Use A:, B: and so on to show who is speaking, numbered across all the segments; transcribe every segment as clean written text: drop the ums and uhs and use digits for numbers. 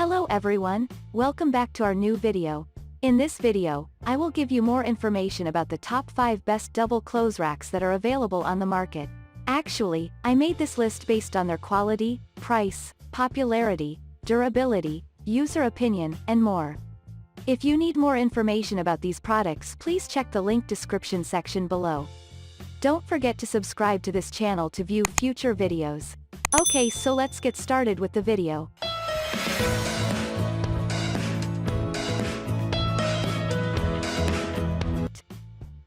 A: Hello everyone, welcome back to our new video. In this video, I will give you more information about the top 5 best double clothes racks that are available on the market. Actually, I made this list based on their quality, price, popularity, durability, user opinion, and more. If you need more information about these products, please check the link description section below. Don't forget to subscribe to this channel to view future videos. Okay, so let's get started with the video.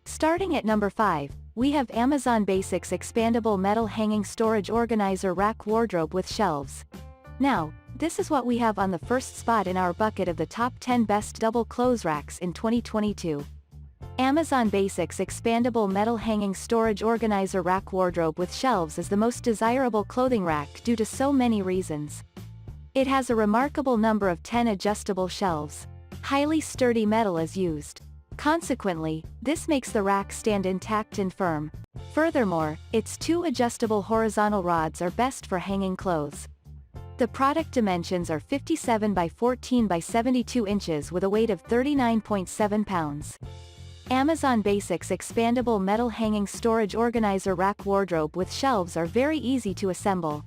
A: Starting at number 5, we have Amazon Basics Expandable Metal Hanging Storage Organizer Rack Wardrobe with Shelves. Now, this is what we have on the first spot in our bucket of the top 10 best double clothes racks in 2022. Amazon Basics Expandable Metal Hanging Storage Organizer Rack Wardrobe with Shelves is the most desirable clothing rack due to so many reasons. It has a remarkable number of 10 adjustable shelves. Highly sturdy metal is used. Consequently, this makes the rack stand intact and firm. Furthermore, its 2 adjustable horizontal rods are best for hanging clothes. The product dimensions are 57 by 14 by 72 inches with a weight of 39.7 pounds. Amazon Basics Expandable Metal Hanging Storage Organizer Rack Wardrobe with Shelves are very easy to assemble.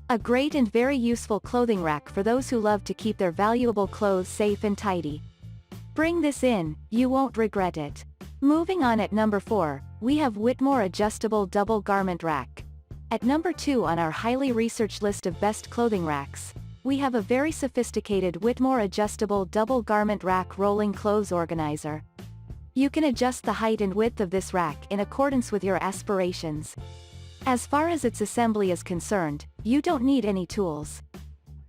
A: A great and very useful clothing rack for those who love to keep their valuable clothes safe and tidy. Bring this in, you won't regret it. Moving on at number 4, we have Whitmore Adjustable Double Garment Rack. At number 2 on our highly researched list of best clothing racks, we have a very sophisticated Whitmore Adjustable Double Garment Rack Rolling Clothes Organizer. You can adjust the height and width of this rack in accordance with your aspirations. As far as its assembly is concerned, you don't need any tools.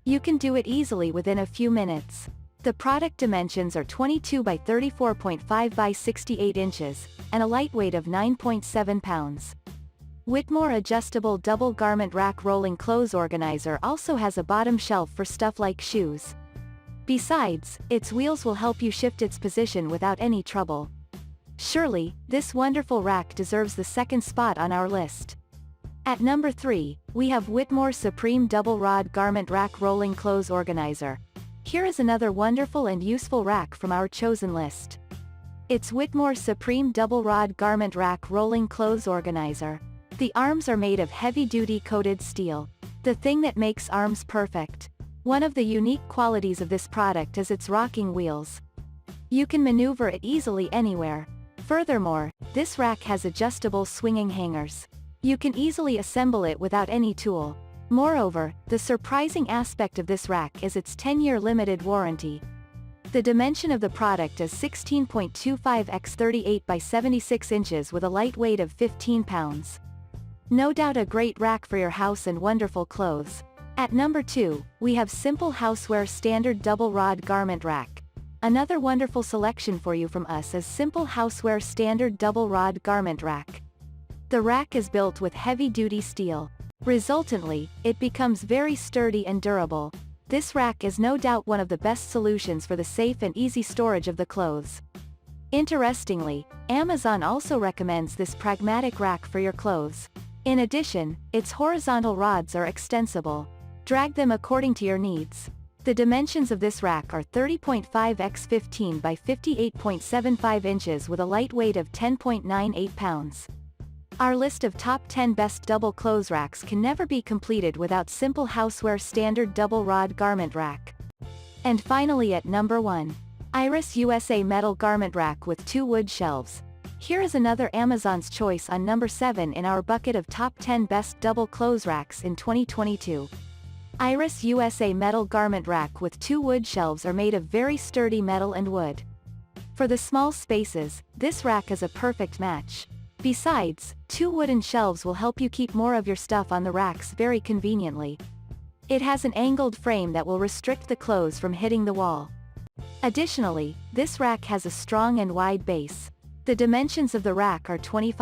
A: You can do it easily within a few minutes. The product dimensions are 22 by 34.5 by 68 inches, and a light weight of 9.7 pounds. Whitmore Adjustable Double Garment Rack Rolling Clothes Organizer also has a bottom shelf for stuff like shoes. Besides, its wheels will help you shift its position without any trouble. Surely, this wonderful rack deserves the second spot on our list. At number 3, we have Whitmore Supreme Double Rod Garment Rack Rolling Clothes Organizer. Here is another wonderful and useful rack from our chosen list. It's Whitmore Supreme Double Rod Garment Rack Rolling Clothes Organizer. The arms are made of heavy-duty coated steel. The thing that makes arms perfect. One of the unique qualities of this product is its rocking wheels. You can maneuver it easily anywhere. Furthermore, this rack has adjustable swinging hangers. You can easily assemble it without any tool. Moreover, the surprising aspect of this rack is its 10-year limited warranty. The dimension of the product is 16.25 x 38 by 76 inches with a light weight of 15 pounds. No doubt a great rack for your house and wonderful clothes. At number 2, we have Simple Houseware Standard Double Rod Garment Rack. Another wonderful selection for you from us is Simple Houseware Standard Double Rod Garment Rack. The rack is built with heavy-duty steel. Resultantly, it becomes very sturdy and durable. This rack is no doubt one of the best solutions for the safe and easy storage of the clothes. Interestingly, Amazon also recommends this pragmatic rack for your clothes. In addition, its horizontal rods are extensible. Drag them according to your needs. The dimensions of this rack are 30.5 x 15 by 58.75 inches with a light weight of 10.98 pounds. Our list of top 10 best double clothes racks can never be completed without Simple Houseware Standard Double Rod Garment Rack. And finally at number 1. Iris USA Metal Garment Rack with 2 wood shelves. Here is another Amazon's choice on number 7 in our bucket of top 10 best double clothes racks in 2022. Iris USA Metal Garment Rack with 2 wood shelves are made of very sturdy metal and wood. For the small spaces, this rack is a perfect match. Besides, 2 wooden shelves will help you keep more of your stuff on the racks very conveniently. It has an angled frame that will restrict the clothes from hitting the wall. Additionally, this rack has a strong and wide base. The dimensions of the rack are 20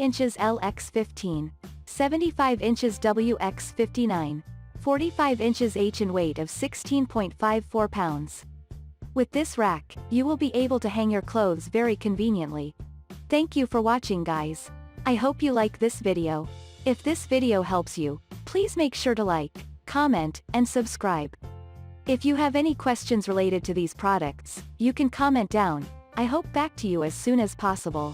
A: inches L x 15, 75 inches W x 59, 45 inches H and weight of 16.54 pounds. With this rack, you will be able to hang your clothes very conveniently. Thank you for watching guys. I hope you like this video. If this video helps you, please make sure to like, comment, and subscribe. If you have any questions related to these products, you can comment down. I hope back to you as soon as possible.